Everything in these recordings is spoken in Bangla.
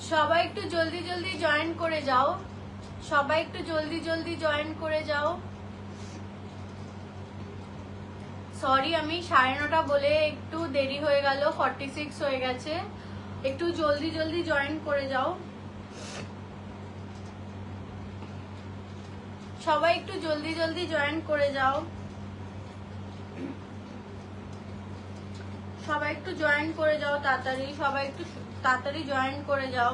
সবাই একটু জলদি জলদি জয়েন করে যাও, সবাই একটু জলদি জলদি জয়েন করে যাও। সরি আমি 9:30 বলে একটু দেরি হয়ে গেল, 46 হয়ে গেছে। একটু জলদি জলদি জয়েন করে যাও, সবাই একটু জলদি জলদি জয়েন করে যাও, সবাই একটু জয়েন করে যাও তাড়াতাড়ি, সবাই একটু তাড়াতাড়ি জয়েন করে যাও।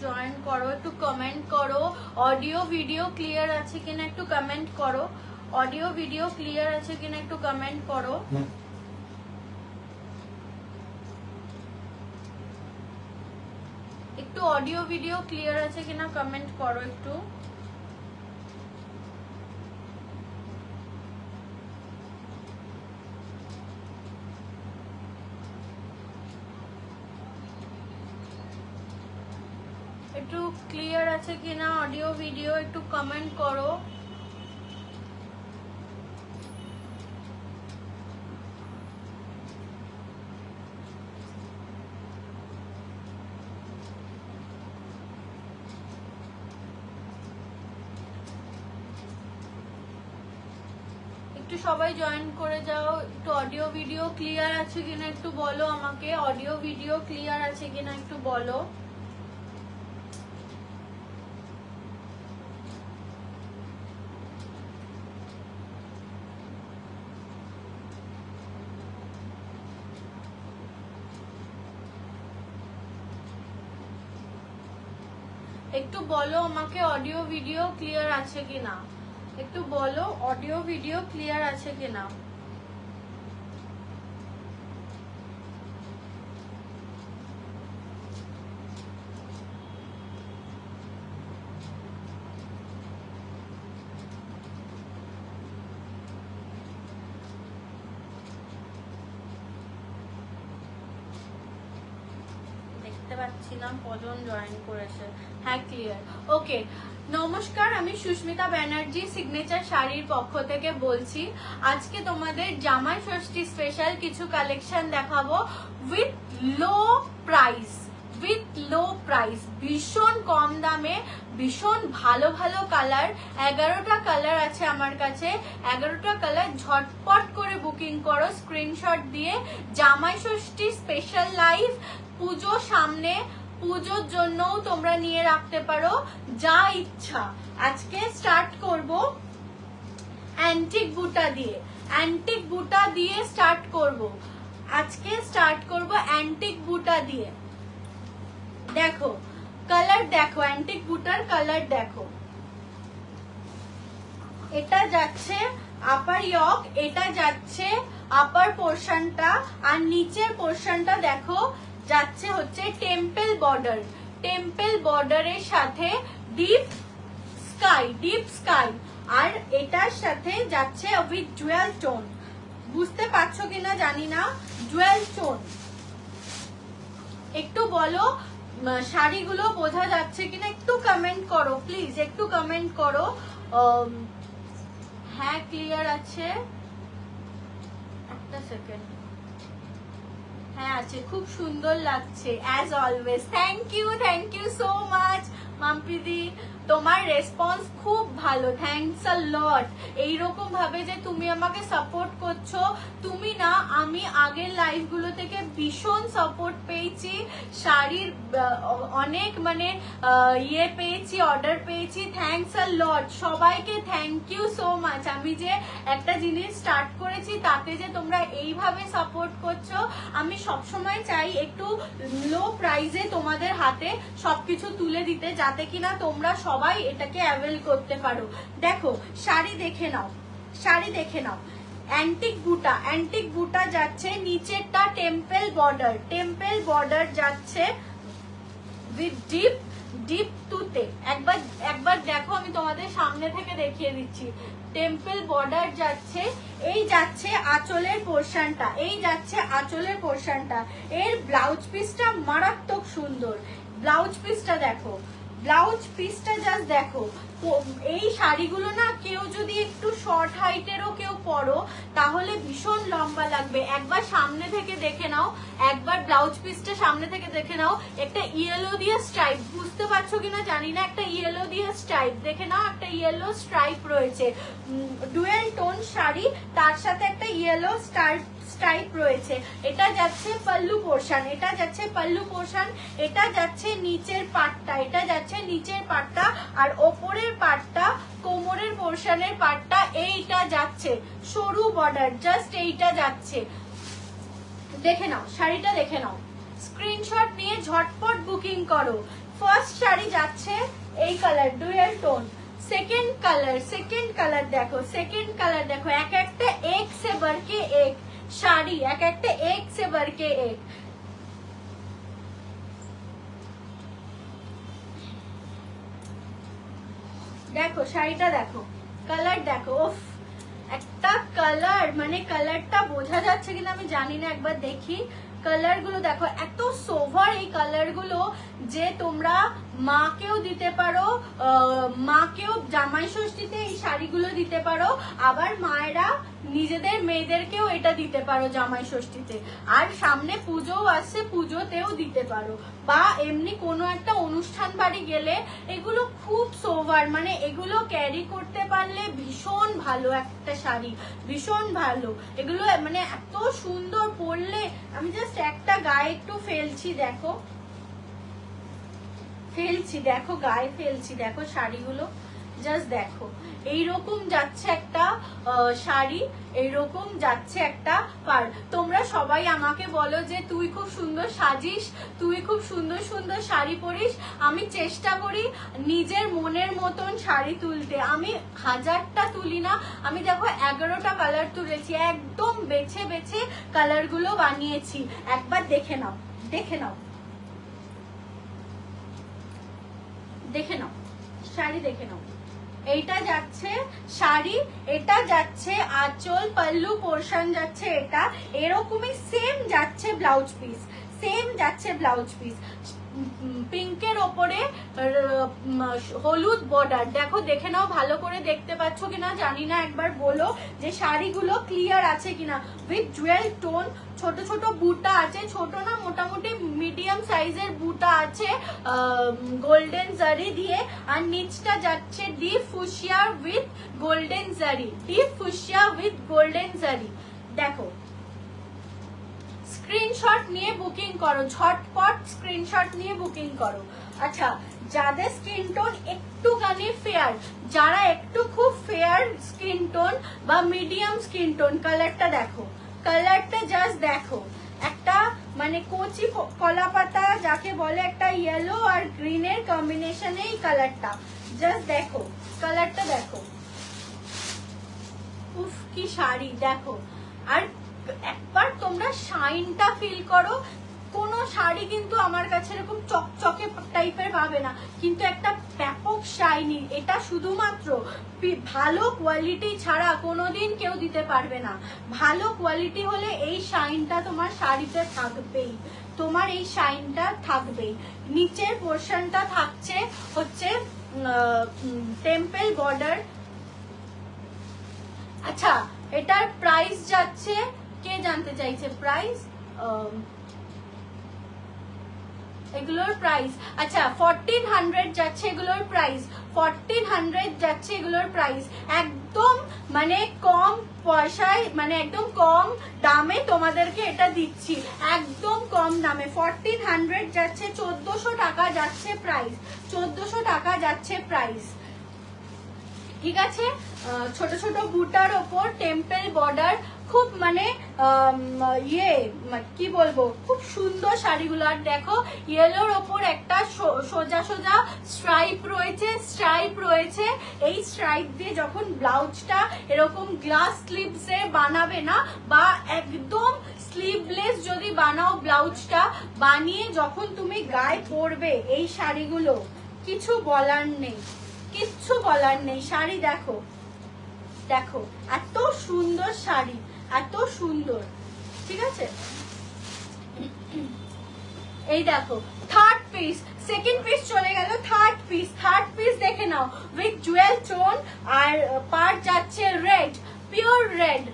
জয়েন করো, একটু কমেন্ট করো, অডিও ভিডিও ক্লিয়ার আছে কিনা একটু কমেন্ট করো, অডিও ভিডিও ক্লিয়ার আছে কিনা একটু কমেন্ট করো। একটু অডিও ভিডিও ক্লিয়ার আছে কিনা কমেন্ট করো একটু। একটু ক্লিয়ার আছে কিনা অডিও ভিডিও একটু কমেন্ট করো। একটু সবাই জয়েন করে যাও, একটু অডিও ভিডিও ক্লিয়ার আছে কিনা একটু বলো আমাকে, অডিও ভিডিও ক্লিয়ার আছে কিনা একটু বলো। একটু বলো আমাকে অডিও ভিডিও ক্লিয়ার আছে কিনা, একটু বলো অডিও ভিডিও ক্লিয়ার আছে কিনা। দেখতে পাচ্ছি না কজন জয়েন করেছে। হ্যাঁ ক্লিয়ার, ওকে। নমস্কার, আমি সুস্মিতা ব্যানার্জি সিগনেচার শাড়ির পক্ষ থেকে বলছি। আজকে তোমাদের জামাই ষষ্ঠী স্পেশাল কিছু কালেকশন দেখাবো with low price, with low price, ভীষণ কম দামে, ভীষণ ভালো ভালো কালার। 11টা কালার আছে আমার কাছে, 11টা কালার ঝটপট করে বুকিং করো স্ক্রিনশট দিয়ে। জামাই ষষ্ঠী স্পেশাল লাইভ, পুজো সামনে, পুজোর জন্যও তোমরা নিয়ে রাখতে পারো যা ইচ্ছা। আজকে স্টার্ট করব অ্যান্টিক বুটা দিয়ে, অ্যান্টিক বুটা দিয়ে স্টার্ট করব। আজকে স্টার্ট করব অ্যান্টিক বুটা দিয়ে। দেখো কালার দেখো, অ্যান্টিক বুটার কালার দেখো। এটা যাচ্ছে আপার ইয়ক, এটা যাচ্ছে আপার পোর্শনটা, আর নিচের পোর্শনটা দেখো যাচ্ছে হচ্ছে টেম্পল বর্ডার, টেম্পল বর্ডারের সাথে ডিপ স্কাই, ডিপ স্কাই, আর এটার সাথে যাচ্ছে উইথ জুয়েল টোন। বুঝতে পারছো কিনা জানি না, জুয়েল টোন। একটু বলো শাড়িগুলো বোঝা যাচ্ছে কিনা একটু কমেন্ট করো প্লিজ, একটু কমেন্ট করো। হ্যাঁ ক্লিয়ার আছে, একটা সেকেন্ড। হ্যাঁ আছে, খুব সুন্দর লাগছে as always. Thank you so much মাম্পিদি, তোমার রেসপন্স খুব ভালো, থ্যাঙ্কস আ লট। এইরকম ভাবে যে তুমি আমাকে সাপোর্ট করছো, তুমি না, আমি আগের লাইভগুলো থেকে ভীষণ সাপোর্ট পেয়েছি, শাড়ির অনেক মানে ইয়ে পেয়েছি, অর্ডার পেয়েছি। থ্যাঙ্কস আ লট সবাইকে, থ্যাংক ইউ সো মাচ। আমি যে একটা জিনিস স্টার্ট করেছি তাতে যে তোমরা এইভাবে সাপোর্ট করছো, আমি সবসময় চাই একটু লো প্রাইসে তোমাদের হাতে সবকিছু তুলে দিতে, যাতে কিনা তোমরা সবাই এটাকে অ্যাভেল করতে পারো। দেখো শাড়ি দেখে নাও, শাড়ি দেখে নাও। অ্যান্টিক বুটা, অ্যান্টিক বুটা যাচ্ছে, নিচেরটা টেম্পল বর্ডার, টেম্পল বর্ডার যাচ্ছে উইথ ডিপ তুতে। একবার দেখো, আমি তোমাদের সামনে থেকে দেখিয়ে দিচ্ছি। টেম্পল বর্ডার যাচ্ছে, এই যাচ্ছে আঁচলের পোর্শনটা, এই যাচ্ছে আঁচলের পোর্শনটা। এর ব্লাউজ পিসটা মারাত্মক সুন্দর, ব্লাউজ পিসটা দেখো, ব্লাউজ পিসটা জাস্ট দেখো। এই শাড়িগুলো না কেউ যদি একটু শর্ট হাইটেরও কেউ পরো তাহলে ভীষণ লম্বা লাগবে। একবার সামনে থেকে দেখে নাও, একবার ব্লাউজ পিসটা সামনে থেকে দেখে নাও। একটা ইয়েলো দিয়ে স্ট্রাইপ, বুঝতে পারছো কিনা জানি না, একটা ইয়েলো দিয়ে স্ট্রাইপ দেখে নাও, একটা ইয়েলো স্ট্রাইপ রয়েছে। ডুয়েল টোন শাড়ি, তার সাথে একটা ইয়েলো স্ট্রাইপ রয়েছে। এটা যাচ্ছে পাল্লু পোর্শন, এটা যাচ্ছে পাল্লু পোর্শন, এটা যাচ্ছে নিচের পাটটা, এটা যাচ্ছে নিচের পাটটা, আর ওপরের পাটটা কোমরের পোর্শনের পাটটা এইটা যাচ্ছে সরু বর্ডার, জাস্ট এইটা যাচ্ছে। দেখে নাও শাড়িটা, দেখে নাও, স্ক্রিনশট নিয়ে ঝটপট বুকিং করো। ফার্স্ট শাড়ি যাচ্ছে এই colour dual tone, second colour দেখো, সেকেন্ড কালার দেখো, এক একটা এক সে বরকে এক শাড়ি, এক একটা এক সে বরকে এক। দেখো শাড়িটা দেখো, কালার দেখো, উফ একটা কালার, মানে কালারটা বোঝা যাচ্ছে কিনা আমি জানি না, একবার দেখি। কালার গুলো দেখো, এত সোভার এই কালার গুলো যে তোমরা মাকেও দিতে পারো, মাকেও জামাই ষষ্ঠীতে এই শাড়িগুলো দিতে পারো, আবার মায়েরা নিজেদের মেয়েদেরকেও এটা দিতে পারো জামাই ষষ্ঠীতে। আর সামনে পুজোও আসছে, পুজোতেও দিতে পারো, বা এমনি কোনো একটা অনুষ্ঠান বাড়ি গেলে এগুলো খুব সোভার, মানে এগুলো ক্যারি করতে পারলে ভীষণ ভালো একটা শাড়ি, ভীষণ ভালো এগুলো, মানে এত সুন্দর পরলে। আমি জাস্ট একটা গায়ে একটু ফেলছি, দেখো ফেলছি, দেখো গায়ে ফেলছি, দেখো শাড়িগুলো জাস্ট দেখো। এইরকম যাচ্ছে একটা শাড়ি, এইরকম যাচ্ছে একটা পার। তোমরা সবাই আমাকে বলো যে তুই খুব সুন্দর সাজিস, তুই খুব সুন্দর সুন্দর শাড়ি পরিস। আমি চেষ্টা করি নিজের মনের মতন শাড়ি তুলতে, আমি 1000টা তুলি না, আমি দেখো 11টা কালার তুলেছি, একদম বেছে বেছে কালারগুলো বানিয়েছি। একবার দেখে নাও, দেখে নাও, দেখে নাও শাড়ি, দেখে নাও। এইটা যাচ্ছে শাড়ি, এটা যাচ্ছে আঁচল, পাল্লু পোর্শন যাচ্ছে এটা, এরকমই সেম যাচ্ছে ব্লাউজ পিস, সেম যাচ্ছে ব্লাউজ পিস। পিঙ্কের ওপরে হলুদ বর্ডার, দেখো দেখে নাও, ভালো করে দেখতে পাচ্ছ কিনা জানি না, একবার বলো যে শাড়িগুলো ক্লিয়ার আছে কিনা। উইথ জুয়েল টোন, ছোট ছোট বুটা আছে, ছোট না মোটামুটি মিডিয়াম সাইজের বুটা আছে গোল্ডেন জারি দিয়ে। আর নিচটা যাচ্ছে ডিপ ফুশিয়া উইথ গোল্ডেন জারি, ডিপ ফুশিয়া উইথ গোল্ডেন জারি। দেখো স্ক্রিনশট নিয়ে বুকিং করো, ঝটপট স্ক্রিনশট নিয়ে বুকিং করো। আচ্ছা, যাদের স্কিন টোন একটুখানি ফেয়ার, যারা একটু খুব ফেয়ার স্কিন টোন বা মিডিয়াম স্কিন টোন, কালারটা দেখো, কালারটা জাস্ট দেখো, একটা মানে কচি কলা পাতা যাকে বলে, একটা ইয়েলো আর গ্রিনের কম্বিনেশনে এই কালারটা, জাস্ট দেখো কালারটা দেখো, উফ কি শাড়ি দেখো। আর একবার তোমরা শাইনটা ফিল করো, কোনো শাড়ি কিন্তু আমার কাছে এরকম চকচকে টাইপের পাবে না, কিন্তু একটা ব্যাপক শাইনি, এটা শুধুমাত্র ভালো কোয়ালিটি ছাড়া কোনোদিন কেউ দিতে পারবে না। ভালো কোয়ালিটি হলে এই শাইনটা তোমার শাড়িতে থাকবেই, তোমার এই শাইনটা থাকবেই। নিচের পোর্শনটা থাকছে হচ্ছে টেম্পল বর্ডার। আচ্ছা, এটার প্রাইস যাচ্ছে, কে জানতে চাইছে প্রাইস? এগুলোর প্রাইস আচ্ছা 1400 যাচ্ছে, এগুলোর প্রাইস 1400 যাচ্ছে, এগুলোর প্রাইস একদম মানে কম পয়সায়, মানে একদম কম দামে তোমাদেরকে এটা দিচ্ছি, একদম কম দামে 1400 যাচ্ছে, 1400 টাকা যাচ্ছে প্রাইস, 1400 টাকা যাচ্ছে প্রাইস। ঠিক আছে, ছোট ছোট বুটার ওপর টেম্পল বর্ডার, খুব মানে ইয়ে কি বলবো, খুব সুন্দর শাড়িগুলো। আর দেখো ইয়েলোর ওপর একটা সোজা সোজা স্ট্রাইপ রয়েছে, স্ট্রাইপ রয়েছে। এই স্ট্রাইপ দিয়ে যখন ব্লাউজটা এরকম গ্লাস স্লিভসে বানাবে না, বা একদম স্লিভলেস যদি বানাও ব্লাউজটা, বানিয়ে যখন তুমি গায়ে পরবে এই শাড়িগুলো, কিছু বলার নেই, কিচ্ছু বলার নেই। শাড়ি দেখো, দেখো এত সুন্দর শাড়ি, এত সুন্দর, ঠিক আছে। এই দেখো থার্ড পিস, সেকেন্ড পিস চলে গেল, থার্ড পিস দেখে নাও উইথ জুয়েল টোন, আর পার্ট যাচ্ছে রেড, পিওর রেড।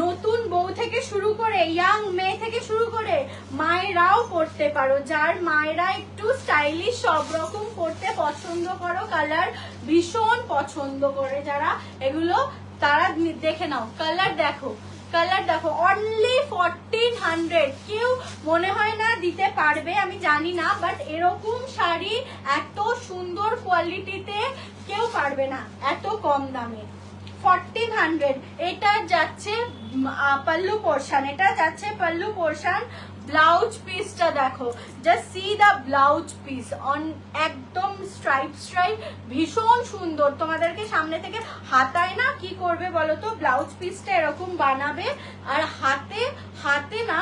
নতুন বউ থেকে শুরু করে, ইয়াং মেয়ে থেকে শুরু করে মায়েরাও পরতে পারো, যার মায়েরা একটু স্টাইলিশ সব রকম পরতে পছন্দ করো, কালার ভীষণ পছন্দ করে যারা এগুলো, তারা দেখে নাও। কালার দেখো, কালার দেখো, অনলি 1400। কেউ মনে হয় না দিতে পারবে, আমি জানি না, বাট এরকম শাড়ি এত সুন্দর কোয়ালিটিতে কেউ পারবে না এত কম দামে। 1400। এটা যাচ্ছে পাল্লু পোর্শন, এটা যাচ্ছে পাল্লু পোর্শন। ব্লাউজ পিসটা দেখো, just see the blouse piece on, একদম স্ট্রাইপ ভীষণ সুন্দর। তোমাদেরকে সামনে থেকে হাতায় না কি করবে বলো তো, ব্লাউজ পিসটা এরকম বানাবে আর হাতে না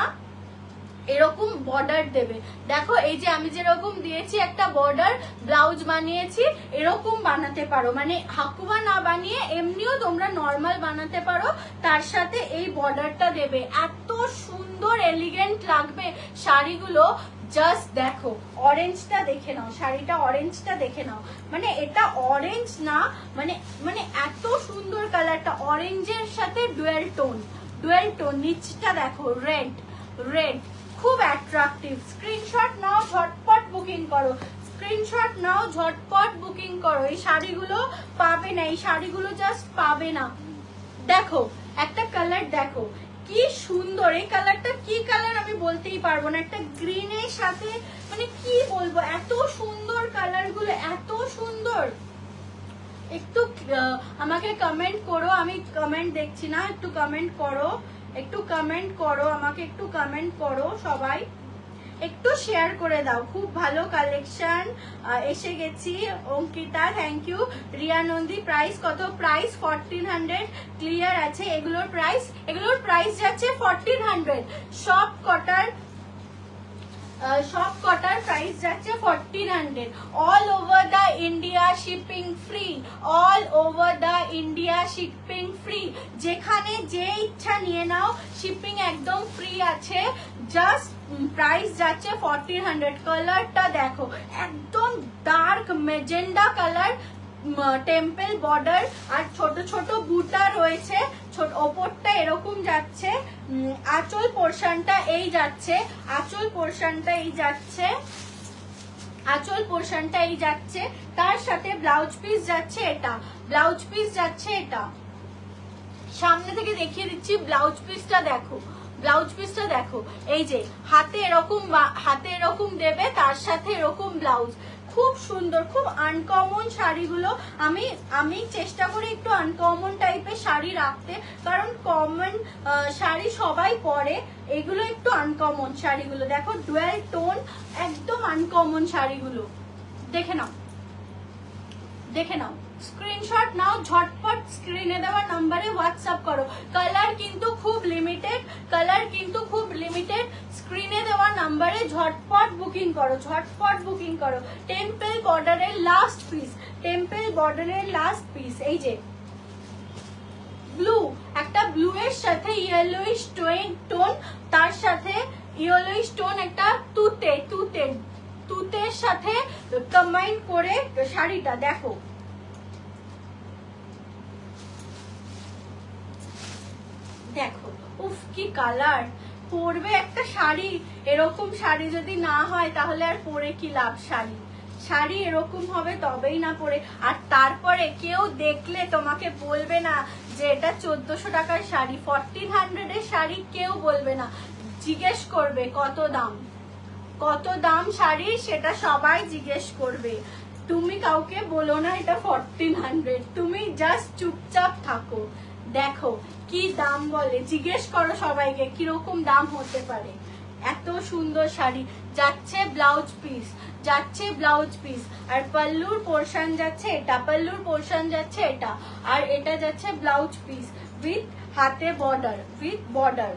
এরকম বর্ডার দেবে। দেখো এই যে আমি যেরকম দিয়েছি একটা বর্ডার, ব্লাউজ বানিয়েছি, এরকম বানাতে পারো, মানে হাকুয়া না বানিয়ে এমনিও তোমরা নর্মাল বানাতে পারো, তার সাথে এই বর্ডারটা দেবে, এত সুন্দর এলিগেন্ট লাগবে শাড়িগুলো। জাস্ট দেখো অরেঞ্জটা দেখে নাও, শাড়িটা অরেঞ্জটা দেখে নাও, মানে এটা অরেঞ্জ না, মানে এত সুন্দর কালারটা, অরেঞ্জের সাথে ডুয়েল টোন, নিচটা দেখো রেড, খুব অ্যাট্রাকটিভ। স্ক্রিনশট নাও, ঝটপট বুকিং করো, স্ক্রিনশট নাও, ঝটপট বুকিং করো। এই শাড়িগুলো পাবে না, এই শাড়িগুলো জাস্ট পাবে না। দেখো একটা কালার দেখো কি সুন্দর, এই কালারটা কি কালার আমি বলতেই পারবো না, একটা গ্রিনের সাথে, মানে কি বলবো, এত সুন্দর কালারগুলো, এত সুন্দর। একটু আমাকে কমেন্ট করো, আমি কমেন্ট দেখছি না, একটু কমেন্ট করো, আমাকে একটু কমেন্ট করো সবাই, একটু শেয়ার করে দাও। খুব ভালো কালেকশন এসে গেছি। Ankita thank you. Riya Nandi price কত? প্রাইস 1400 ক্লিয়ার আছে। এগুলোর প্রাইস যাচ্ছে 1400। সব কটার প্রাইস যাচ্ছে 1400। All over the India shipping free, all over the India shipping free. যেখানে যে ইচ্ছা নিয়ে নাও, শিপিং একদম ফ্রি আছে। জাস্ট প্রাইস যাচ্ছে 1400। কালারটা দেখো, একদম dark magenta colour, temple border, আর ছোট ছোট বুটা রয়েছে, ওপরটা এরকম যাচ্ছে, আঁচল পোর্শনটা এই যাচ্ছে, তার সাথে ব্লাউজ পিস যাচ্ছে এটা, সামনে থেকে দেখিয়ে দিচ্ছি। ব্লাউজ পিসটা দেখো, এই যে হাতে এরকম দেবে, তার সাথে এরকম ব্লাউজ। খুব সুন্দর, খুব আনকমন শাড়িগুলো। আমি চেষ্টা করি একটু আনকমন টাইপের শাড়ি রাখতে, কারণ কমন শাড়ি সবাই পরে, এগুলো একটু আনকমন শাড়িগুলো। দেখো ডুয়েল টোন, একদম আনকমন শাড়িগুলো। দেখে নাও, স্ক্রিনশট নাও, ঝটপট স্ক্রিনে দেওয়া নাম্বারে হোয়াটসঅ্যাপ করো। কালার কিন্তু খুব লিমিটেড, স্ক্রিনে দেওয়া নাম্বারে ঝটপট বুকিং করো। টেম্পল বর্ডারের লাস্ট পিস, এই যে ব্লু, একটা ব্লু এর সাথে ইয়েলোইশ টোন, তার সাথে ইয়েলোইশ টোন একটা তুতের সাথে কম্বাইন করে শাড়িটা দেখো। উফ কি কালার! পরবে একটা শাড়ি, এরকম শাড়ি যদি না হয় তাহলে আর পরে কি লাভ? শাড়ি এরকম হবে তবেই না পরে। আর তারপরে কেউ দেখলে তোমাকে বলবে না যে এটা 1400 টাকার শাড়ি, 1400 এর শাড়ি কেউ বলবে না, জিজ্ঞেস করবে কত দাম শাড়ি, সেটা সবাই জিজ্ঞেস করবে। তুমি কাউকে বলো না এটা 1400, তুমি জাস্ট চুপচাপ থাকো। দেখো কি দাম বলে, জিজ্ঞেস করো সবাইকে কিরকম দাম হতে পারে। এত সুন্দর শাড়ি। যাচ্ছে ব্লাউজ পিস, আর পাল্লুর পোর্শন যাচ্ছে এটা, আর এটা যাচ্ছে ব্লাউজ পিস উইথ হাতে বর্ডার।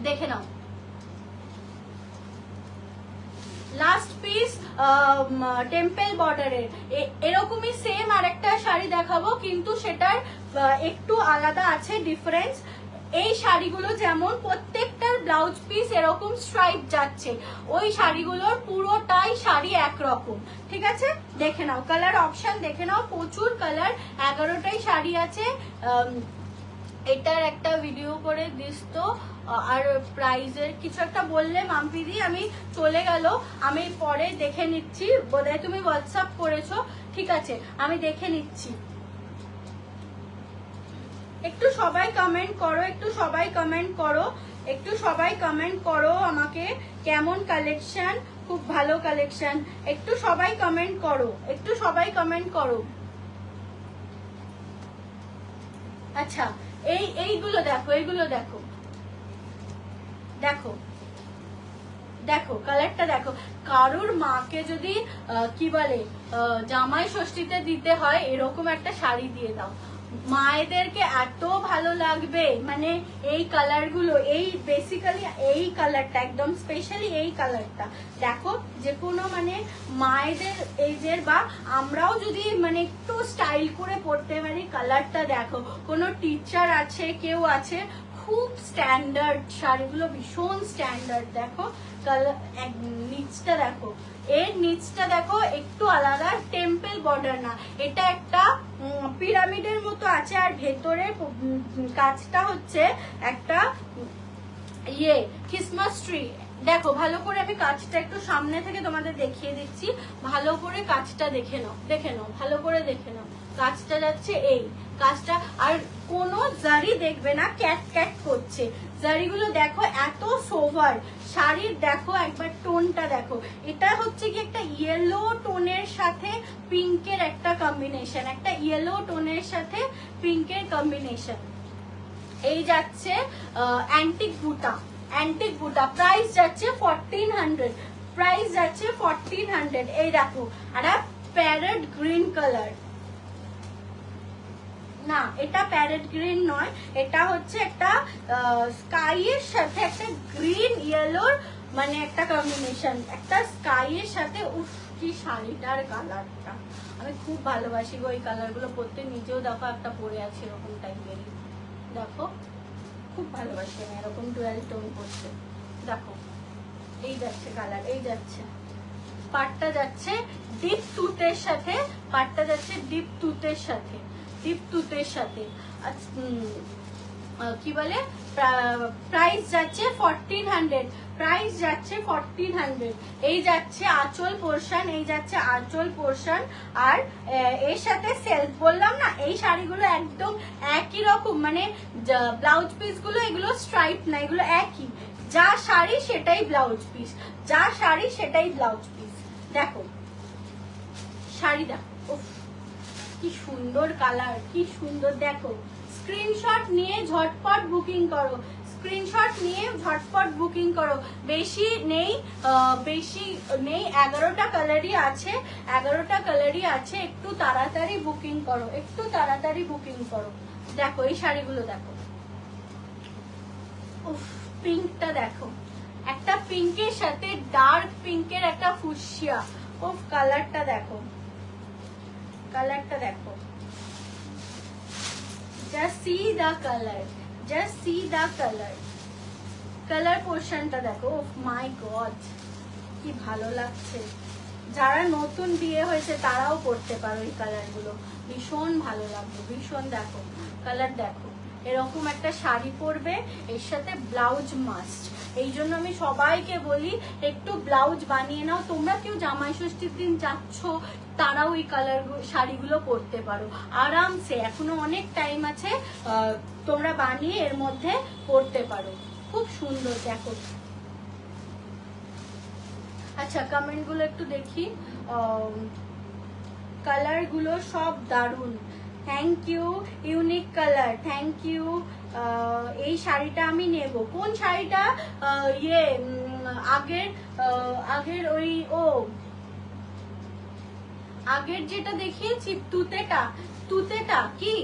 দেখে নাও। লাস্ট পিস টেম্পল বর্ডারের। এরকমই সেম আরেকটা শাড়ি দেখাবো, কিন্তু সেটার একটু আলাদা আছে ডিফারেন্স। এই শাড়িগুলো যেমন প্রত্যেকটার ব্লাউজ পিস এরকম স্ট্রাইপ যাচ্ছে, ওই শাড়িগুলোর পুরোটাই শাড়ি একরকম। ঠিক আছে, দেখে নাও কালার অপশন, দেখে নাও প্রচুর কালার, 11টাই শাড়ি আছে। এটার একটা ভিডিও করে দিস তো। আর প্রাইজের কিছু একটা বললে মাম্পিদি, আমি চলে গেল, আমি পরে দেখে নিচ্ছি, বোধহয় তুমি হোয়াটসঅ্যাপ করেছো। ঠিক আছে, আমি দেখে নিচ্ছি। একটু সবাই কমেন্ট করো, একটু সবাই কমেন্ট করো, একটু সবাই কমেন্ট করো আমাকে কেমন কালেকশন, খুব ভালো কালেকশন, একটু সবাই কমেন্ট করো, একটু সবাই কমেন্ট করো। আচ্ছা, এইগুলো দেখো, এইগুলো দেখো, দেখো দেখো কালারটা দেখো। কারুর মাকে যদি কি বলে জামাই ষষ্ঠীতে দিতে হয়, এরকম একটা শাড়ি দিয়ে দাও, মায়েদেরকে এত ভালো লাগবে। মানে এই কালার গুলো, এই বেসিক্যালি এই কালারটা একদম স্পেশালি এই কালারটা দেখো, যে কোনো মানে মায়েদের এজের বা আমরাও যদি মানে একটু স্টাইল করে পরতে পারি, কালারটা দেখো। কোনো টিচার আছে, কেউ আছে, খুব স্ট্যান্ডার্ড শাড়িগুলো, ভীষণ স্ট্যান্ডার্ড। দেখো কালার, নিচটা দেখো, এর নিচটা দেখো একটু আলাদা, টেম্পল বর্ডার না, এটা একটা পিরামিডের মতো আছে, আর ভেতরে কাজটা হচ্ছে একটা ইয়ে ক্রিসমাস ট্রি। দেখো ভালো করে, আমি কাজটা একটু সামনে থেকে তোমাদের দেখিয়ে দিচ্ছি, ভালো করে কাজটা দেখে নাও, দেখে নাও, ভালো করে দেখে নাও। কাজটা যাচ্ছে এই কাজটা, আর কোনো জারি দেখবে না ক্যাট ক্যাট করছে, জারিগুলো দেখো এত সোভার। শাড়ির দেখো একবার টোনটা দেখো, এটা হচ্ছে কি একটা ইয়েলো টোনের সাথে পিঙ্কের একটা কম্বিনেশন, একটা ইয়েলো টোনের সাথে পিঙ্কের কম্বিনেশন। এই যাচ্ছে অ্যান্টিক বুটা, অ্যান্টিক বুটা, প্রাইস যাচ্ছে 1400, প্রাইস যাচ্ছে 1400। এই দেখো, আর প্যারেট গ্রিন কালার, না এটা প্যারেট গ্রিন নয়, এটা হচ্ছে একটা স্কাই এর সাথে একটা গ্রিন ইয়েলোর মানে একটা কম্বিনেশন, একটা স্কাই এর সাথে। উফ কি শাড়িটার কালারটা, আমি খুব ভালোবাসি গো এই কালার গুলো পরতে, নিজেও দেখো একটা পরে আছে এরকম টাইপের, দেখো খুব ভালোবাসি আমি এরকম ডুয়াল টোন করতে। দেখো এই যাচ্ছে কালার, এই যাচ্ছে, পাটটা যাচ্ছে ডিপ তুতের সাথে, পাটটা যাচ্ছে ডিপ তুতের সাথে, ডিপ তুতের সাথে। কি বলে প্রাইস যাচ্ছে 1400, প্রাইস যাচ্ছে 1400। এই যাচ্ছে আঁচল পোর্শন, এই যাচ্ছে আঁচল পোর্শন, আর এর সাথে সেলফ বললাম না, এই শাড়িগুলো একদম একই রকম, মানে ব্লাউজ পিস গুলো এগুলো স্ট্রাইপ না, এগুলো একই, যা শাড়ি সেটাই ব্লাউজ পিস, যা শাড়ি সেটাই ব্লাউজ পিস। দেখো শাড়ি দেখো, উফ কি সুন্দর কালার, কি সুন্দর। দেখো স্ক্রিনশট নিয়ে ঝটপট বুকিং করো, স্ক্রিনশট নিয়ে ঝটপট বুকিং করো। বেশি নেই, বেশি নেই, 11টা কালারই আছে, 11টা কালারই আছে, একটু তাড়াতাড়ি বুকিং করো, একটু তাড়াতাড়ি বুকিং করো। দেখো এই শাড়িগুলো দেখো, উফ পিঙ্কটা দেখো, একটা পিঙ্কের সাথে ডার্ক পিঙ্কের একটা ফুসিয়া, উফ কালারটা দেখো, কালারটা দেখো, just see the color, just see the color, colour পোর্শনটা দেখো, ও মাই গড কি ভালো লাগছে। যারা নতুন বিয়ে হয়েছে তারাও পড়তে পারো এই কালার গুলো, ভীষণ ভালো লাগবে, ভীষণ। দেখো কালার দেখো, এরকম একটা শাড়ি পরবে, এর সাথে ব্লাউজ মাস্ট। এই জন্য আমি সবাইকে বলি একটু ব্লাউজ বানিয়ে নাও, তোমরা কেউ জামাই ষষ্ঠীর দিন যাচ্ছ তারাও এই কালার শাড়িগুলো পরতে পারো আরামসে, এখনো অনেক টাইম আছে, তোমরা বানিয়ে এর মধ্যে পরতে পারো, খুব সুন্দর। দেখো আচ্ছা কমেন্ট গুলো একটু দেখি, কালার গুলো সব দারুন, thank you, unique colour, thank you. এই শাড়িটা আমি নেব, কোন শাড়িটা? ইয়ে আগের আগের ওই ও আগের যেটা দেখিয়েছি তুতেটা, তুতেটা কি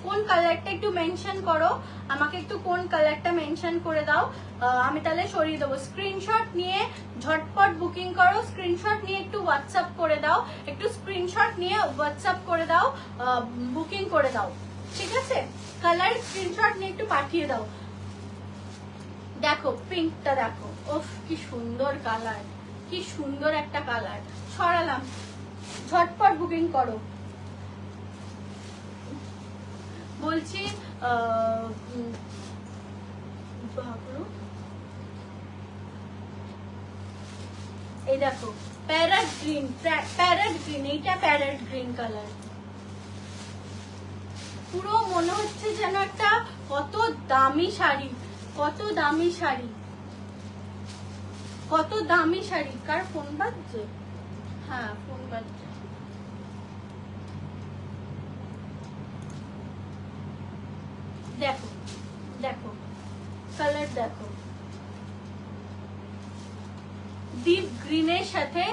কোন কালারটা একটু মেনশন করো আমাকে, একটু কোন কালারটা মেনশন করে দাও, আমি তাহলে সরিয়ে দেবো। স্ক্রিনশট নিয়ে ঝটপট বুকিং করো, স্ক্রিনশট নিয়ে একটু হোয়াটসঅ্যাপ করে দাও, একটু স্ক্রিনশট নিয়ে হোয়াটসঅ্যাপ করে দাও, বুকিং করে দাও, ঠিক আছে? কালার স্ক্রিনশট নিয়ে একটু পাঠিয়ে দাও। দেখো পিঙ্কটা দেখো, ওফ কি সুন্দর কালার, কি সুন্দর একটা কালার। সরালাম, ঝটপট বুকিং করো। বলছি এই দেখো প্যারট গ্রিন, প্যারট গ্রিন, এইটা প্যারট গ্রিন কালার। পুরো মনে হচ্ছে যেন একটা কত দামি শাড়ি, কত দামি শাড়ি, কত দামি শাড়ি। কার ফোন বাজছে? হ্যাঁ ফোন বাজছে। দেখো দেখো কালার দেখো, ডিপ গ্রিনের সাথে,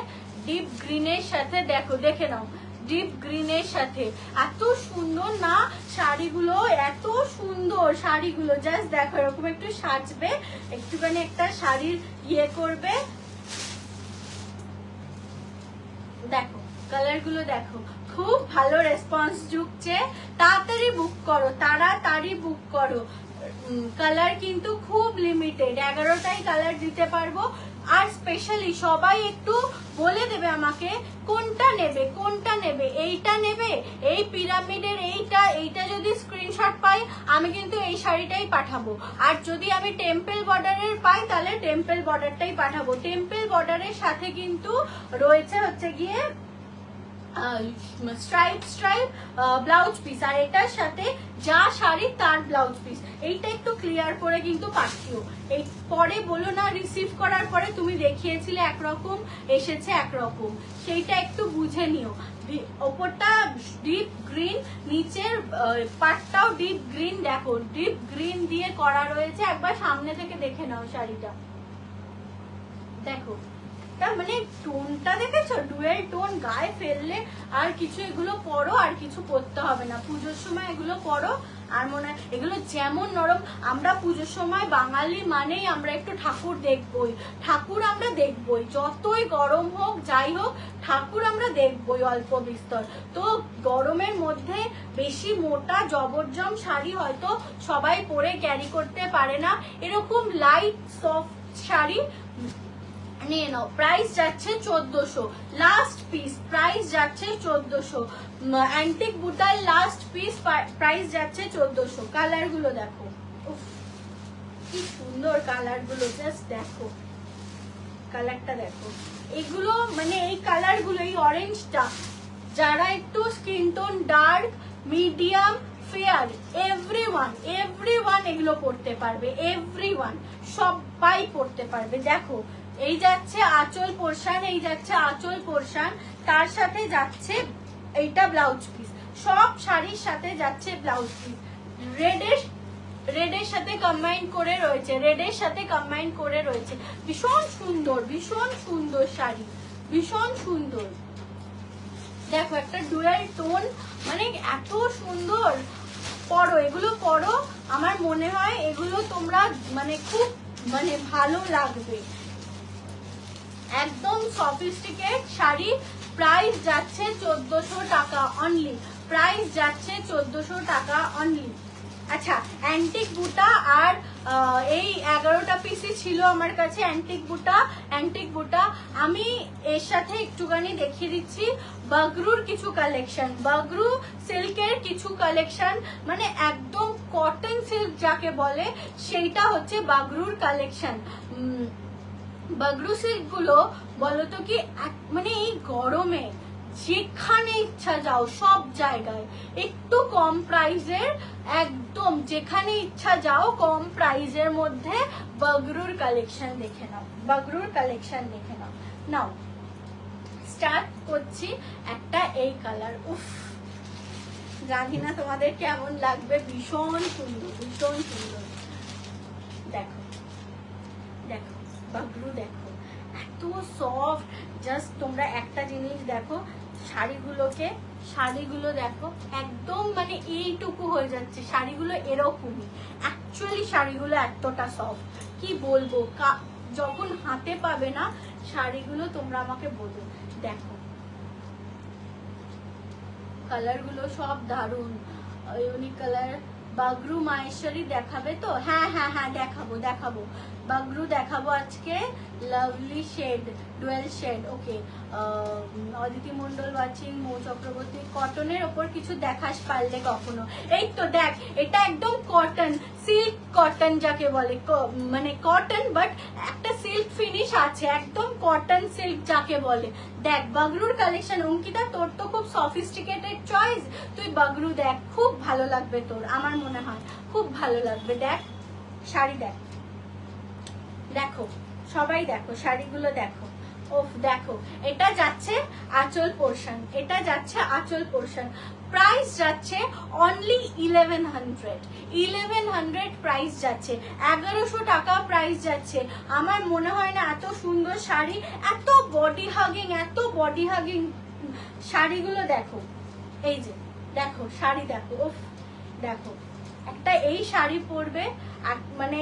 ডিপ গ্রিনের সাথে দেখো, দেখে নাও, ডিপ গ্রিনের সাথে এত সুন্দর না শাড়িগুলো, এত সুন্দর শাড়িগুলো। জাস্ট দেখো এরকম একটু সাজবে, একটুখানি একটা শাড়ির ইয়ে করবে, দেখো কালার গুলো দেখো, খুব ভালো রেসপন্স ঢুকছে। তাড়াতাড়ি বুক করো, তাড়াতাড়ি বুক করো। কালার কিন্তু খুব লিমিটেড, 11টাই কালার দিতে পারবো। আর স্পেশালি সবাই একটু বলে দেবে আমাকে কোনটা নেবে, কোনটা নেবে, এইটা নেবে, এই পিরামিডের এইটা, এইটা যদি স্ক্রিনশট পাই আমি কিন্তু এই শাড়িটাই পাঠাবো। আর যদি আমি টেম্পল বর্ডারের পাই তাহলে টেম্পল বর্ডারটাই পাঠাবো। টেম্পল বর্ডারের সাথে কিন্তু রয়েছে হচ্ছে গিয়ে স্ট্রাইপ স্ট্রাইপ ব্লাউজ পিস, আর এটার সাথে যা শাড়ি তার ব্লাউজ পিস। এইটা একটু ক্লিয়ার করে কিন্তু পাঠিও। এই পরে বলো না রিসিভ করার পরে তুমি দেখিয়েছিলে একরকম এসেছে একরকম, সেইটা একটু বুঝে নিও। ওপরটা ডিপ গ্রিন, নিচের পাটটাও ডিপ গ্রিন, দেখো ডিপ গ্রিন দিয়ে করা রয়েছে। একবার সামনে থেকে দেখে নাও শাড়িটা, দেখো মানে টোনটা দেখেছো, ডুয়েল টোন। গায়ে ফেললে আর কিছু, এগুলো পরো আর কিছু পরতে হবে না, পুজোর সময় এগুলো পরো। আর মনে হয় এগুলো যেমন নরম, আমরা পুজোর সময় বাঙালি মানেই আমরা একটু ঠাকুর দেখবই, ঠাকুর আমরা দেখবই, যতই গরম হোক যাই হোক ঠাকুর আমরা দেখবই অল্প বিস্তর। তো গরমের মধ্যে বেশি মোটা জবরজম শাড়ি হয়তো সবাই পরে ক্যারি করতে পারে না, এরকম লাইট সফট শাড়ি নিয়ে নাও। প্রাইস যাচ্ছে 1400, লাস্ট পিস প্রাইস যাচ্ছে 1400। অ্যান্টিক বুটার লাস্ট পিস প্রাইস যাচ্ছে 1400। কালার গুলো দেখো, কি সুন্দর কালার গুলো, জাস্ট দেখো কালারটা দেখো। এগুলো মানে এই কালার গুলো, এই অরেঞ্জটা যারা একটু skin tone dark, medium, fair, everyone এগুলো পড়তে পারবে, এভরিওয়ান সবাই পড়তে পারবে। দেখো এই যাচ্ছে আঁচল পোরশন, এই যাচ্ছে আঁচল পোরশন, তার সাথে যাচ্ছে এইটা ব্লাউজ পিস, সব শাড়ির সাথে যাচ্ছে ব্লাউজ পিস। রেডের সাথে কম্বাইন করে রয়েছে, রেডের সাথে কম্বাইন করে রয়েছে। ভীষণ সুন্দর, ভীষণ সুন্দর শাড়ি, ভীষণ সুন্দর। দেখো একটা ডুয়াল টোন, মানে এত সুন্দর। পরো এগুলো, পরো, আমার মনে হয় এগুলো তোমরা মানে খুব মানে ভালো লাগবে। একদম সফিস্টিকেট শাড়ি, প্রাইস যাচ্ছে 1400 টাকা অনলি, প্রাইস যাচ্ছে 1400 টাকা অনলি। আচ্ছা অ্যান্টিক বুটা আর এই 11টা পিসই ছিল আমার কাছে অ্যান্টিক বুটা। আমি এর সাথে একটুখানি দেখিয়ে দিচ্ছি বাগরুর কিছু কালেকশন, বাগরু সিল্কের কিছু কালেকশন, মানে একদম কটন সিল্ক যাকে বলে সেইটা হচ্ছে বাগরুর কালেকশন। বাগরু সিল্ক গুলো বলতো কি মানে এই গরমে যেখানে ইচ্ছা যাও সব জায়গায় একটু কম প্রাইসের, একদম যেখানে ইচ্ছা যাও কম প্রাইসের মধ্যে বাগরুর কালেকশন দেখে নাও, বাগরুর কালেকশন দেখে নাও। নাও স্টার্ট করছি একটা এই কালার, উফ জানি না তোমাদের কেমন লাগবে, ভীষণ সুন্দর, ভীষণ সুন্দর। দেখো দেখো বাগরু, দেখো এত সফট। জাস্ট তোমরা একটা জিনিস দেখো, শাড়িগুলোকে শাড়িগুলো দেখো একদম মানে এইটুকু হয়ে যাচ্ছে, শাড়িগুলো এরকমই। অ্যাকচুয়ালি শাড়িগুলো এতটা সফট কি বলবো, যখন হাতে পাবে না শাড়িগুলো তোমরা আমাকে বলো। দেখো কালার গুলো সব দারুন, ইউনিক কালার। বাগরু মাহেশ্বরী দেখাবে তো? হ্যাঁ হ্যাঁ হ্যাঁ দেখাবো দেখাবো, বাগরু দেখাবো আজকে। Lovely shade, dual shade. Okay, Aditi Mondal watching, Mou Chakraborty. কটনের ওপর কিছু দেখাস পারলে কখনো? এই তো দেখ, এটা একদম কটন, সিল্ক কটন যাকে বলে, মানে কটন বাট একটা সিল্ক ফিনিশ আছে, একদম কটন সিল্ক যাকে বলে। দেখ বাগরুর কালেকশন। অঙ্কিতা তোর তো খুব সফিস্টিকেটেড চয়েস, তুই বাগরু দেখ, খুব ভালো লাগবে তোর, আমার মনে হয় খুব ভালো লাগবে। দেখ শাড়ি দেখ, দেখো সবাই দেখো শাড়িগুলো দেখো। ওফ দেখো, এটা যাচ্ছে আঁচল পোর্শন, এটা যাচ্ছে আঁচল পোর্শন। প্রাইস যাচ্ছে অনলি 1100 প্রাইস যাচ্ছে, 1100 টাকা প্রাইস যাচ্ছে। আমার মনে হয় না এত সুন্দর শাড়ি, এত বডি হাগিং শাড়িগুলো দেখো। এই যে দেখো শাড়ি দেখো, ওফ দেখো একটা এই শাড়ি পরবে মানে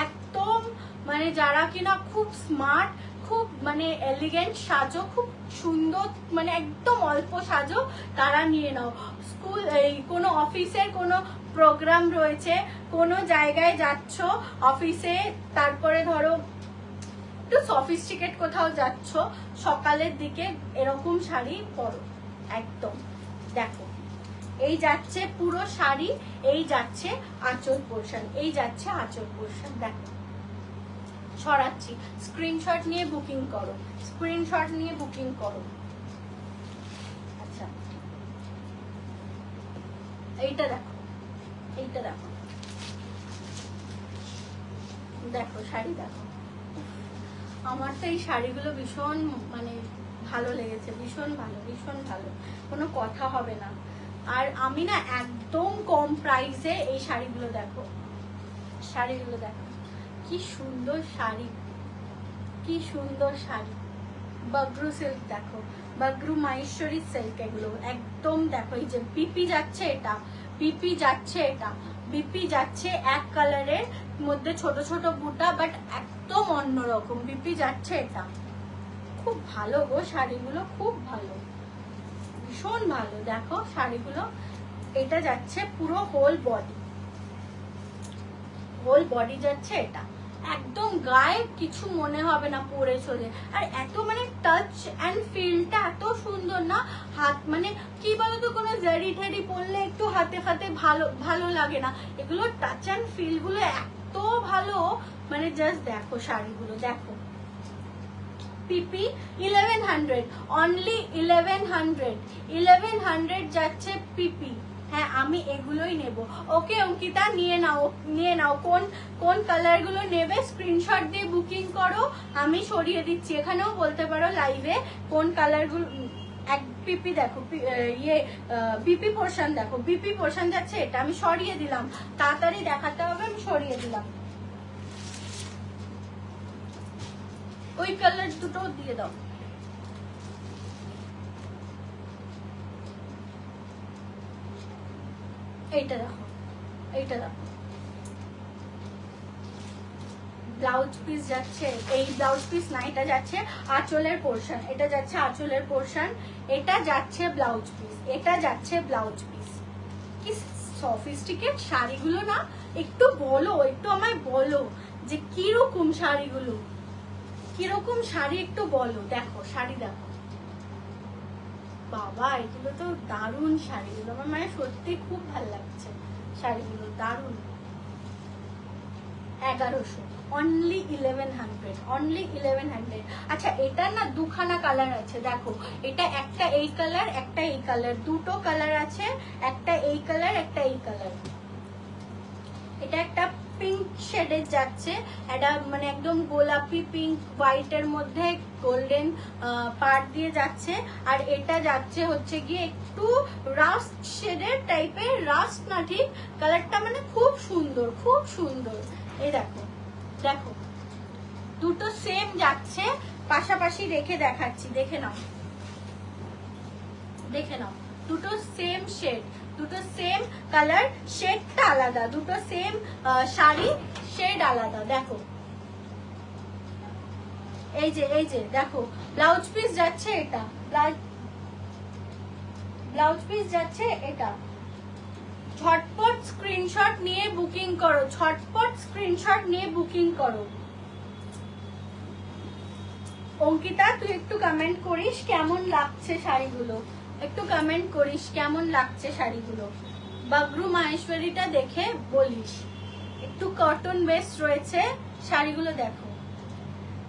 একদম মানে যারা কিনা খুব স্মার্ট, খুব মানে এলিগেন্ট সাজো, খুব সুন্দর, মানে একদম অল্প সাজো, তারা নিয়ে নাও। স্কুল এই কোনো অফিসের কোনো প্রোগ্রাম রয়েছে, কোনো জায়গায় যাচ্ছ অফিসে, তারপরে ধরো একটু সফিস্টিকেট কোথাও যাচ্ছ সকালের দিকে, এরকম শাড়ি পরো একদম। দেখো এই যাচ্ছে পুরো শাড়ি, এই যাচ্ছে আঁচল পোর্শন, এই যাচ্ছে আঁচল পোর্শন। দেখো ছড়াচ্ছি, স্ক্রিনশট নিয়ে বুকিং করো, স্ক্রিনশট নিয়ে বুকিং করো। আচ্ছা এইটা দেখো, এইটা দেখো, দেখো শাড়ি দেখো। আমার তো এই শাড়িগুলো ভীষণ মানে ভালো লেগেছে, ভীষণ ভালো, ভীষণ ভালো, কোনো কথা হবে না। আর আমি না একদম কম প্রাইসে এই শাড়িগুলো দেখো, শাড়িগুলো দেখো কি সুন্দর শাড়ি, কি সুন্দর শাড়ি। বাগরু সিল্ক দেখো, বাগরু মাহেশ্বরী সিল্ক, এগুলো একদম দেখো। এই যে বিপি যাচ্ছে, এটা বিপি যাচ্ছে, এটা বিপি যাচ্ছে এক কালারের মধ্যে ছোট ছোট বুটা, বাট একদম অন্যরকম বিপি যাচ্ছে। এটা খুব ভালো গো শাড়িগুলো, খুব ভালো, ভীষণ ভালো। দেখো শাড়িগুলো, এটা যাচ্ছে পুরো হোল বডি, হোল বডি যাচ্ছে এটা, একদম গায়ে কিছু মনে হবে না পরে চলে। আর এত মানে টাচ অ্যান্ড ফিলটা এত সুন্দর না, হাত মানে কি বলতো, কোনো জারি ঠারি পরলে একটু হাতে ফাতে ভালো ভালো লাগে না, এগুলো টাচ অ্যান্ড ফিল গুলো এত ভালো, মানে জাস্ট দেখো শাড়িগুলো দেখো। পিপি 1100, অনলি 1100 যাচ্ছে পিপি। হ্যাঁ আমি এগুলোই নেব। ওকে অঙ্কিতা নিয়ে নাও, নিয়ে নাও। কোন কোন কালার গুলো নেবে স্ক্রিনশট দিয়ে বুকিং করো, আমি সরিয়ে দিচ্ছি। এখানেও বলতে পারো লাইভে কোন কালার গুলো। এক পিপি দেখো, ইয়ে বিপি পোর্শন দেখো, বিপি পোর্শন যাচ্ছে, এটা আমি সরিয়ে দিলাম, তাড়াতাড়ি দেখাতে হবে, আমি সরিয়ে দিলাম। ওই কালার দুটো দিয়ে দাও। এইটা দেখো, এইটা দেখো, ব্লাউজ পিস যাচ্ছে, এই ব্লাউজ পিস না, এটা যাচ্ছে আঁচলের পোর্শন, এটা যাচ্ছে আঁচলের পোর্শন, এটা যাচ্ছে ব্লাউজ পিস, এটা যাচ্ছে ব্লাউজ পিস। কি সফিস্টিকেট শাড়িগুলো না, একটু বলো, একটু আমায় বলো যে কিরকম শাড়িগুলো, কিরকম শাড়ি একটু বলো। দেখো শাড়ি দেখো, বাবা এগুলো তো দারুণ শাড়িগুলো, আমার মানে সত্যি খুব ভালো লাগছে শাড়িগুলো, দারুণ। 1100, অনলি 1100, অনলি 1100। আচ্ছা এটা না দুখানা কালার আছে, দেখো এটা একটা এই কালার, একটা এই কালার, দুটো কালার আছে, একটা এই কালার, একটা এই কালার। এটা একটা পিঙ্ক শেডের যাচ্ছে, এটা মানে একদম গোলাপি পিঙ্ক হোয়াইটের মধ্যে গোল্ডেন পার্ট দিয়ে যাচ্ছে। আর এটা যাচ্ছে হচ্ছে গিয়ে একটু রাস্ট শেডের টাইপের, রাস্ট না ঠিক কালারটা, মানে খুব সুন্দর, খুব সুন্দর। এই দেখো, দেখো দুটো সেম যাচ্ছে, পাশাপাশি রেখে দেখাচ্ছি, দেখে নাও, দেখে নাও দুটো সেম শেড, দুটো সেম কালার, শেডটা আলাদা, দুটো সেম শাড়ি, শেড আলাদা। দেখো এই যে দেখো ব্লাউজ পিস যাচ্ছে এটা, ব্লাউজ পিস যাচ্ছে এটা। ঝটপট স্ক্রিনশট নিয়ে বুকিং করো, ঝটপট স্ক্রিনশট নিয়ে বুকিং করো। অঙ্কিতা তুই একটু কমেন্ট করিস কেমন লাগছে শাড়িগুলো, একটু কমেন্ট করিস কেমন লাগছে শাড়িগুলো। বাগরু মাহেশ্বরীটা দেখে বলিস। একটু কটন বেস রয়েছে শাড়িগুলো দেখো।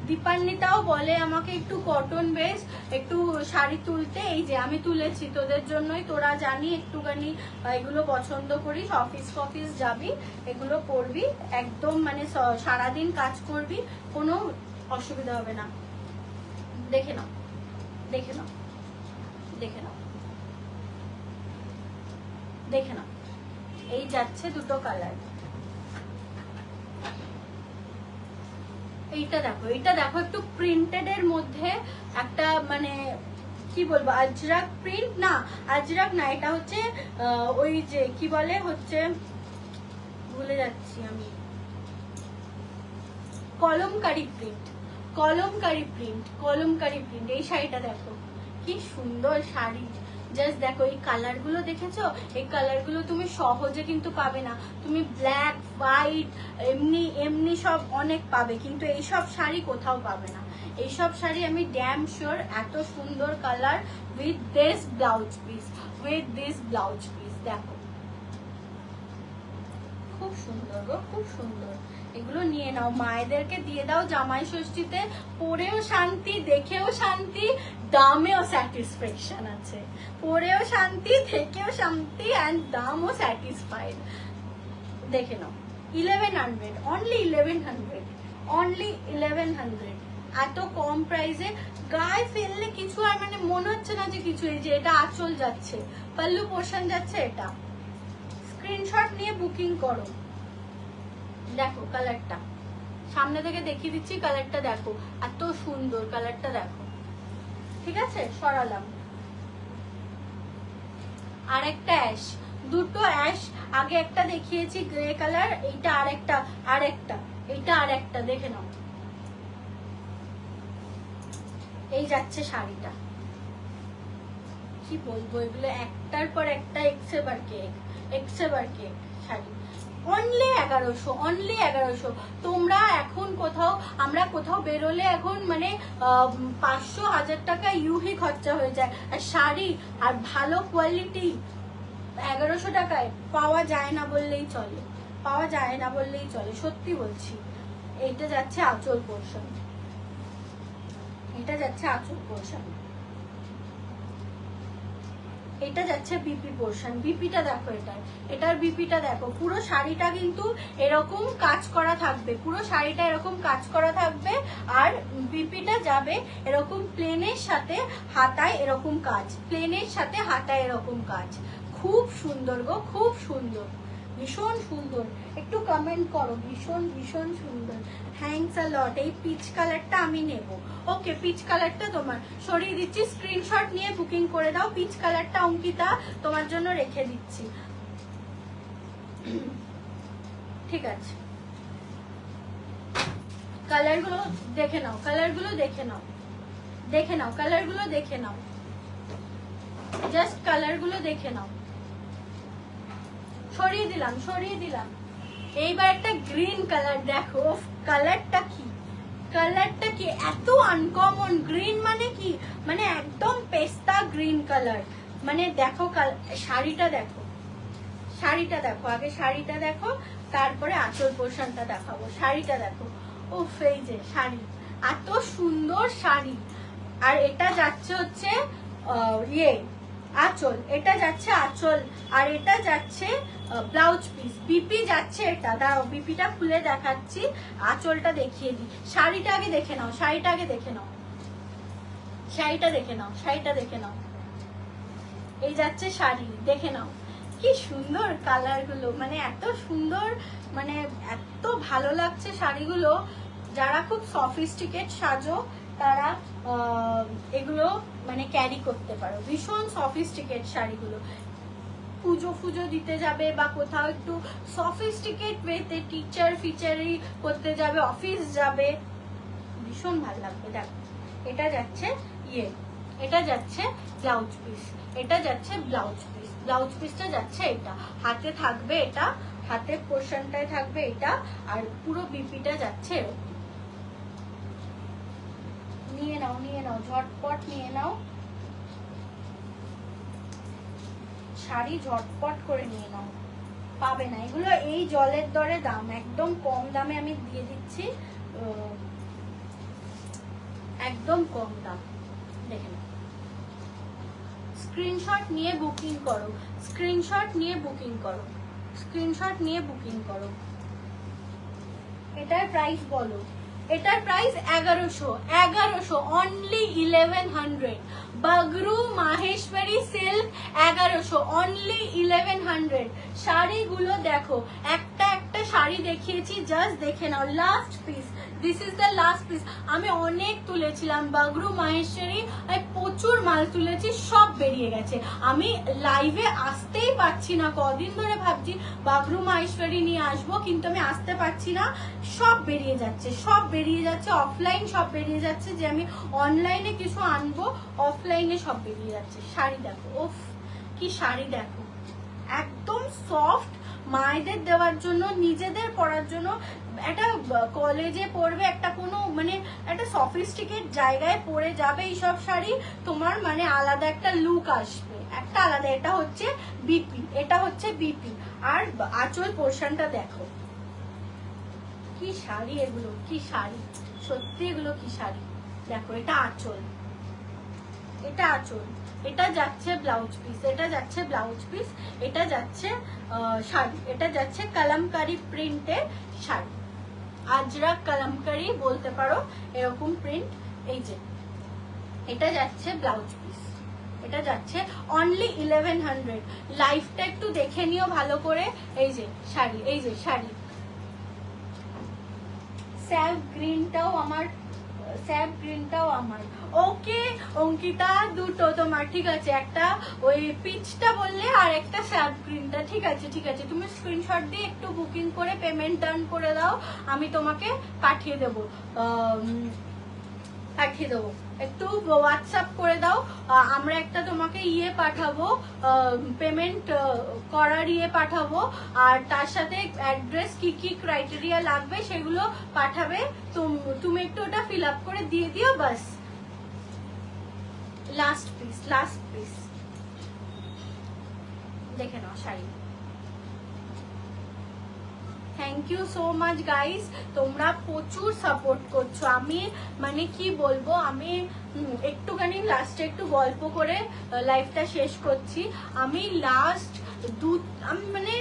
দীপান্বিতাও বলে আমাকে একটু কটন বেস একটু শাড়ি তুলতে, এই যে আমি তুলেছি তোদের জন্যই, তোরা জানি একটুখানি এগুলো পছন্দ করিস, অফিস ফফিস যাবি এগুলো পরবি, একদম মানে সারাদিন কাজ করবি, কোনো অসুবিধা হবে না। দেখে নাও, দেখে নাও, দেখে নাও, দেখে নাও, এই যাচ্ছে দুটো কালার। এইটা দেখো, এইটা দেখো একটু প্রিন্টেড এর মধ্যে একটা মানে কি বলবো আজরাক প্রিন্ট, না আজরাক না, এটা হচ্ছে ওই যে কি বলে হচ্ছে ভুলে যাচ্ছি আমি, kalamkari print, kalamkari print, kalamkari print. এই শাড়িটা দেখো কি সুন্দর শাড়ি, জাস্ট দেখো এই কালার গুলো দেখেছো, এই কালার গুলো তুমি সহজে কিন্তু পাবে না, তুমি ব্ল্যাক হোয়াইট এমনি এমনি সব অনেক পাবে, কিন্তু এইসব শাড়ি কোথাও পাবে না। এইসব শাড়ি আমি ড্যাম শিওর এত সুন্দর colour with this blouse piece, with this blouse piece দেখো খুব সুন্দর গো, খুব সুন্দর। এগুলো নিয়ে নাও, মায়েদেরকে দিয়ে দাও জামাই ষষ্ঠীতে, পরেও শান্তি, দেখেও শান্তি, দামেও স্যাটিসফ্যাকশন আছে, পরেও শান্তি, থেকেও শান্তি, অ্যান্ড দামও স্যাটিসফাইড। দেখে নাও 1100, অনলি 1100, অনলি 1100, এত কম প্রাইসে গায়ে ফেললে কিছু আর মানে মনে হচ্ছে না যে কিছু। এই যে এটা আঁচল যাচ্ছে, পাল্লু পোর্শন যাচ্ছে, এটা স্ক্রিনশট নিয়ে বুকিং করো। দেখো কালারটা সামনে থেকে দেখিয়ে দিচ্ছি, কালারটা দেখো এত সুন্দর, কালারটা দেখো। ঠিক আছে, সরালাম। আর একটা অ্যাশ, দুটো অ্যাশ, আগে একটা দেখিয়েছি গ্রে কালার, এইটা আরেকটা, আরেকটা, এইটা আরেকটা, দেখে নাও। এই যাচ্ছে শাড়িটা, কি বলবো এগুলো একটার পর একটা, এক্সেবার কেক, এক্সেবার কেক শাড়ি। Only 1100, only 1100। তোমরা এখন কোথাও, আমরা কোথাও বেরোলে এখন মানে 500-1000 টাকা ইউহি খরচা হয়ে যায়, আর শাড়ি আর ভালো কোয়ালিটি 1100 টাকায় পাওয়া যায় না বললেই চলে, পাওয়া যায় না বললেই চলে, সত্যি বলছি। এইটা যাচ্ছে আঁচল পোর্শন, এটা যাচ্ছে আঁচল পোর্শন, এটা যাচ্ছে বিপি পোর্শন। বিপিটা দেখো, এটার বিপিটা দেখো, পুরো শাড়িটা কিন্তু এরকম কাজ করা থাকবে, পুরো শাড়িটা এরকম কাজ করা থাকবে, আর বিপিটা যাবে এরকম প্লেনের সাথে হাতায় এরকম কাজ, প্লেনের সাথে হাতায় এরকম কাজ। খুব সুন্দর গো, খুব সুন্দর, ভীষণ সুন্দর। একটু কমেন্ট করো, ভীষণ ভীষণ সুন্দর। থ্যাঙ্কস আ লট। এই পিচ কালারটা আমি নেব। ওকে, পিচ কালারটা তোমার সরিয়ে দিচ্ছি, স্ক্রিনশট নিয়ে বুকিং করে দাও। পিচ কালারটা অঙ্কিতা তোমার জন্য রেখে দিচ্ছি, ঠিক আছে। কালারগুলো দেখে নাও, কালারগুলো দেখে নাও, দেখে নাও, কালারগুলো দেখে নাও, জাস্ট কালারগুলো দেখে নাও। সরিয়ে দিলাম, সরিয়ে দিলাম। এইবার একটা গ্রিন কালার দেখো, কালারটা কি, কালারটা কি এত আনকমন। গ্রিন মানে কি, মানে একদম পেস্তা গ্রিন কালার, মানে দেখো শাড়িটা দেখো, শাড়িটা দেখো, আগে শাড়িটা দেখো, তারপরে আঁচল পোর্শনটা দেখাবো। শাড়িটা দেখো, উফ এই যে শাড়ি, এত সুন্দর শাড়ি। আর এটা যাচ্ছে হচ্ছে ইয়ে আঁচল, এটা যাচ্ছে আঁচল, আর এটা যাচ্ছে ব্লাউজ পিস। বিপি যাচ্ছে এটা, দাঁড়াও বিপিটা খুলে দেখাচ্ছি, আঁচলটা দেখিয়ে দিই। শাড়িটা আগে দেখে নাও, শাড়িটা আগে দেখে নাও, শাড়িটা দেখে নাও, শাড়িটা দেখে নাও। এই যাচ্ছে শাড়ি, দেখে নাও কি সুন্দর কালার গুলো, মানে এত সুন্দর, মানে এত ভালো লাগছে শাড়িগুলো। যারা খুব সফিস্টিকেট সাজো তারা এগুলো মানে ক্যারি করতে পারো। ভীষণ সফিস্টিকেট শাড়িগুলো, পুজো ফুজো দিতে যাবে বা কোথাও একটু সফিস্টিকেট ওয়েতে টিচার ফিচারি করতে যাবে, অফিস যাবে, ভীষণ ভালো লাগবে। দেখো এটা যাচ্ছে এটা যাচ্ছে ব্লাউজ পিস, এটা যাচ্ছে ব্লাউজ পিস, ব্লাউজ পিসটা যাচ্ছে এটা, হাতে থাকবে এটা, হাতের পোর্শনটায় থাকবে এটা, আর পুরো বিপিটা যাচ্ছে এরকম। নিয়ে নাও ঝটপট নিয়ে নাও শাড়ি, ঝটপট করে নিয়ে নাও, পাবে না এগুলো এই জলের দরে দাম, একদম কম দামে আমি দিয়ে দিচ্ছি, একদম কম দাম। দেখে নাও, স্ক্রিনশট নিয়ে বুকিং করো, স্ক্রিনশট নিয়ে বুকিং করো, স্ক্রিনশট নিয়ে বুকিং করো। এটার প্রাইস বলো, এটার price 1100 only 1100। Bagru Maheshwari silk 1100 only 1100। শাড়িগুলো দেখো, একটা একটা শাড়ি দেখিয়েছি, জাস্ট দেখে নাও। Last piece, this is the last piece. আমি অনেক তুলেছিলাম বাগরু মাহেশ্বরী, আমি প্রচুর মাল তুলেছি, সব বেরিয়ে গেছে। আমি লাইভে আসতেই পারছি না, কদিন ধরে ভাবছি বাগরু মাহেশ্বরী নিয়ে আসবো, কিন্তু আমি আসতে পারছি না, সব বেরিয়ে যাচ্ছে, সব বেরিয়ে যাচ্ছে, অফলাইন সব বেরিয়ে যাচ্ছে, যে আমি অনলাইনে কিছু আনবো অফলাইনে সব বেরিয়ে যাচ্ছে। শাড়ি দেখো, ওফ কি শাড়ি দেখো, একদম সফট, মায়েদের দেওয়ার জন্য, নিজেদের পরার জন্য, একটা কলেজে পড়বে, একটা কোনো মানে একটা সফিস্টিকেট জায়গায় পরে যাবে এইসব শাড়ি, তোমার মানে আলাদা একটা লুক আসবে, একটা আলাদা। এটা হচ্ছে বিপি, এটা হচ্ছে বিপি, আর আঁচল পোর্শনটা দেখো, কি শাড়ি এগুলো, কি শাড়ি, সত্যি এগুলো কি শাড়ি। দেখো এটা আঁচল, এটা আঁচল, এটা যাচ্ছে ব্লাউজ পিস, এটা যাচ্ছে ব্লাউজ পিস, এটা যাচ্ছে শাড়ি, এটা যাচ্ছে কালামকারি প্রিন্টের শাড়ি, আজরাক কালামকারি বলতে পারো, এরকম প্রিন্ট। এই যে এটা যাচ্ছে ব্লাউজ পিস, এটা যাচ্ছে অনলি 1100। লাইফটা একটু দেখে নিও ভালো করে। এই যে শাড়ি, এই যে শাড়ি, স্যাপ গ্রিনটাও আমার, স্যাপ গ্রিনটাও আমার। ওকে অঙ্কিতা, দুটো তোমার, ঠিক আছে, একটা ওই পিচটা বললে আর একটা স্যাপ গ্রিনটা, ঠিক আছে ঠিক আছে। তুমি স্ক্রিনশট দিয়ে একটু বুকিং করে পেমেন্ট ডান করে দাও, আমি তোমাকে পাঠিয়ে দেবো, পাঠিয়ে দেবো, একটু হোয়াটসঅ্যাপ করে দাও, আমরা একটা তোমাকে ইয়ে পাঠাবো, পেমেন্ট করার ইয়ে পাঠাবো, আর তার সাথে অ্যাড্রেস কি কি ক্রাইটেরিয়া লাগবে সেগুলো পাঠাবে, তুমি একটু ওটা ফিল আপ করে দিয়ে দিও, বাস। লাস্ট পিস, লাস্ট পিস, দেখে নাও শাড়ি। Thank you so much guys, তোমরা প্রচুর সাপোর্ট করছো। আমি মানে কি বলবো, আমি একটুখানি লাস্টে একটু গল্প করে লাইফটা শেষ করছি। আমি লাস্ট আমি মানে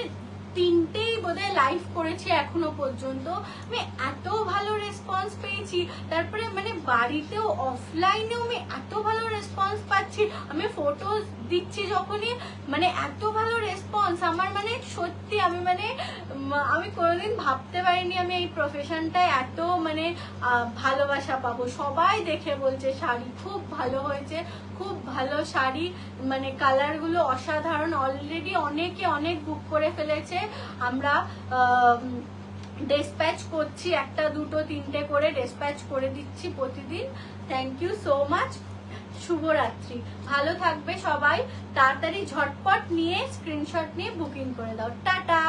3টেই বোধহয় লাইভ করেছি এখনো পর্যন্ত, আমি এত ভালো রেসপন্স পেয়েছি, তারপরে মানে বাড়িতেও অফলাইনেও আমি এত ভালো রেসপন্স পাচ্ছি, আমি ফটো দিচ্ছি যখনই, মানে এত ভালো রেসপন্স আমার, মানে সত্যি আমি মানে আমি কোনোদিন ভাবতে পারিনি আমি এই প্রফেশনটায় এত মানে ভালোবাসা পাবো। সবাই দেখে বলছে শাড়ি খুব ভালো হয়েছে, খুব ভালো শাড়ি, মানে কালারগুলো অসাধারণ। অলরেডি অনেকে অনেক বুক করে ফেলেছে, আমরা ডিসপ্যাচ করছি, 1, 2, 3টে করে ডিসপ্যাচ করে দিচ্ছি প্রতিদিন। থ্যাংক ইউ সো মাচ, শুভরাত্রি, ভালো থাকবে সবাই, তাড়াতাড়ি ঝটপট নিয়ে স্ক্রিনশট নিয়ে বুকিং করে দাও। টাটা।